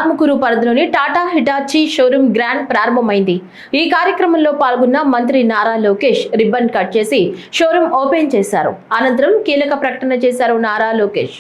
ఆత్మకూరు పరిధిలోని Tata Hitachi showroom grand ప్రారంభమైంది. ఈ కార్యక్రమంలో పాల్గొన్న మంత్రి నారా లోకేష్ రిబ్బన్ కట్ చేసి షోరూమ్ ఓపెన్ చేశారు. అనంతరం కీలక ప్రకటన చేశారు నారా లోకేష్.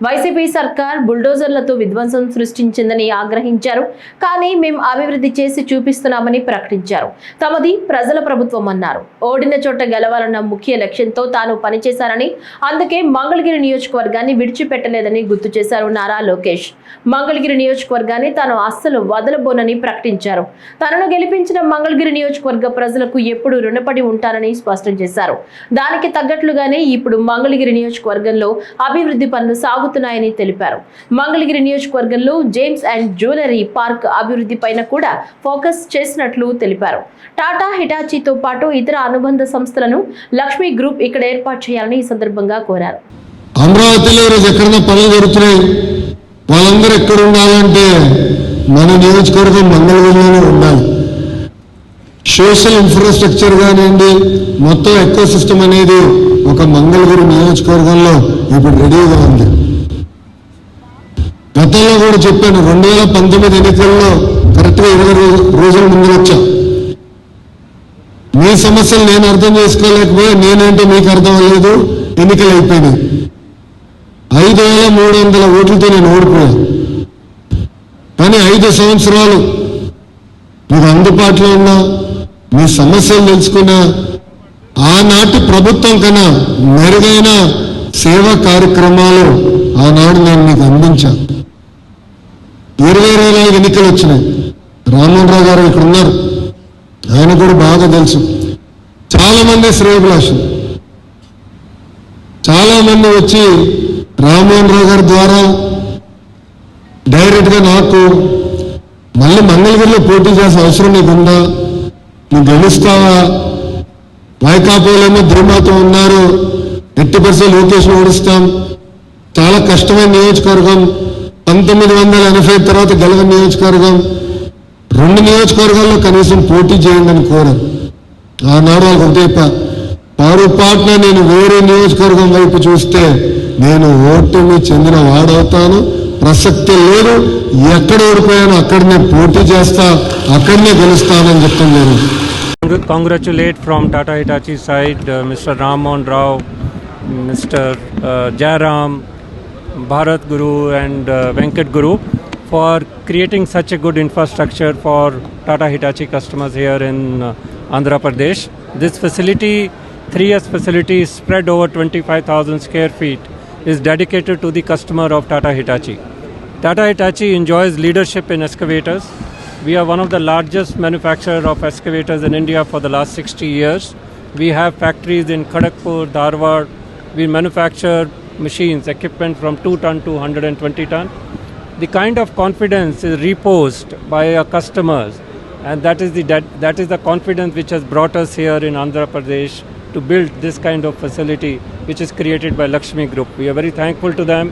వైసీపీ సర్కార్ బుల్డోజర్లతో విధ్వంసం సృష్టించిందని ఆగ్రహించారు. కానీ మేము అభివృద్ధి చేసి చూపిస్తున్నామని ప్రకటించారు. తమది ప్రజల ప్రభుత్వం అన్నారు. ఓడిన చోట గెలవాలన్న ముఖ్య లక్ష్యంతో తాను పనిచేశారని, అందుకే మంగళగిరి నియోజకవర్గాన్ని విడిచిపెట్టలేదని గుర్తు చేశారు నారా లోకేష్. మంగళగిరి నియోజకవర్గాన్ని తాను అస్సలు వదలబోనని ప్రకటించారు. తనను గెలిపించిన మంగళగిరి నియోజకవర్గ ప్రజలకు ఎప్పుడు రుణపడి ఉంటారని స్పష్టం చేశారు. దానికి తగ్గట్లుగానే ఇప్పుడు మంగళగిరి నియోజకవర్గంలో అభివృద్ధి పనులు సాగుతున్నాయని తెలిపారు. మంగళగిరి నియోజకవర్గంలో జేమ్స్ అండ్ జ్యువెలరీ పార్క్ అభివృద్ధి పైన కూడా ఫోకస్ చేసినట్లు తెలిపారు. టాటా హిటాచీతో పాటు ఇతర అనుబంధ సంస్థలను లక్ష్మీ గ్రూప్ ఇక్కడ ఏర్పాటు చేయాలని ఈ సందర్భంగా కోరారు. అమరావతిలో ఎక్కడైనా పనులు జరుగుతున్నాయి, వాళ్ళందరూ ఎక్కడ ఉండాలంటే మన నియోజకవర్గం మంగళగిరిలోనే ఉండాలి. సోషల్ ఇన్ఫ్రాస్ట్రక్చర్ కానివ్వండి, మొత్తం ఎకో సిస్టమ్ అనేది ఒక మంగళగిరి నియోజకవర్గంలో ఇప్పుడు రెడీగా ఉంది. గతంలో కూడా చెప్పాను, 2019 ఎన్నికల్లో కరెక్ట్గా 20 రోజుల ముందు వచ్చా. మీ సమస్యలు నేను అర్థం చేసుకోలేకపోయా, నేనేంటో మీకు అర్థం అవ్వలేదు. ఎన్నికలు అయిపోయినాయి. 5,300 ఓట్లతో నేను ఓడిపోయా. కానీ 5 సంవత్సరాలు మీకు అందుబాటులో ఉన్న మీ సమస్యలు తెలుసుకున్న ఆనాటి ప్రభుత్వం కన్నా మెరుగైన సేవా కార్యక్రమాలు ఆనాడు నేను మీకు అందించాను. 2024 ఎన్నికలు వచ్చినాయి. రామ్మోహన్ రావు గారు ఇక్కడ ఉన్నారు, ఆయన కూడా బాగా తెలుసు. చాలా మంది శ్రేయోభిలాషులు చాలా మంది వచ్చి రామ్మోహన్ రావు గారి ద్వారా డైరెక్ట్గా నాకు మళ్ళీ మంగళగిరిలో పోటీ చేసే అవసరం నీకుందా, నువ్వు గెలుస్తావా, వైకాపోలేమో ధీమాతో ఉన్నారు, 80% లోకేష్ ఓడిస్తాం, చాలా కష్టమైన నియోజకవర్గం, 1980 తర్వాత గెలవని నియోజకవర్గం, 2 నియోజకవర్గాల్లో కనీసం పోటీ చేయండి అని కోరారు. ఆనాడు వాళ్ళకి ఒకటే పొరపాటున నేను వేరే నియోజకవర్గం వైపు చూస్తే నేను ఓటమి చెందిన వాడవుతాను, ప్రసక్తి లేదు, ఎక్కడ ఓడిపోయానో అక్కడనే పోటీ చేస్తా, అక్కడనే గెలుస్తానని చెప్తాను. నేను congratulate from Tata Hitachi side Mr. Rammohan Rao, Mr. Jairam, Bharat Guru and Venkat Guru for creating such a good infrastructure for Tata Hitachi customers here in Andhra Pradesh. This facility, 3 years facility spread over 25,000 square feet is dedicated to the customer of Tata Hitachi. Tata Hitachi enjoys leadership in excavators. We are one of the largest manufacturers of excavators in India for the last 60 years. We have factories in Kharagpur, Dharwad. We manufacture machines, equipment from 2 ton to 120 ton. The kind of confidence is reposed by our customers, and that is the confidence which has brought us here in Andhra Pradesh to build this kind of facility which is created by Lakshmi Group. We are very thankful to them.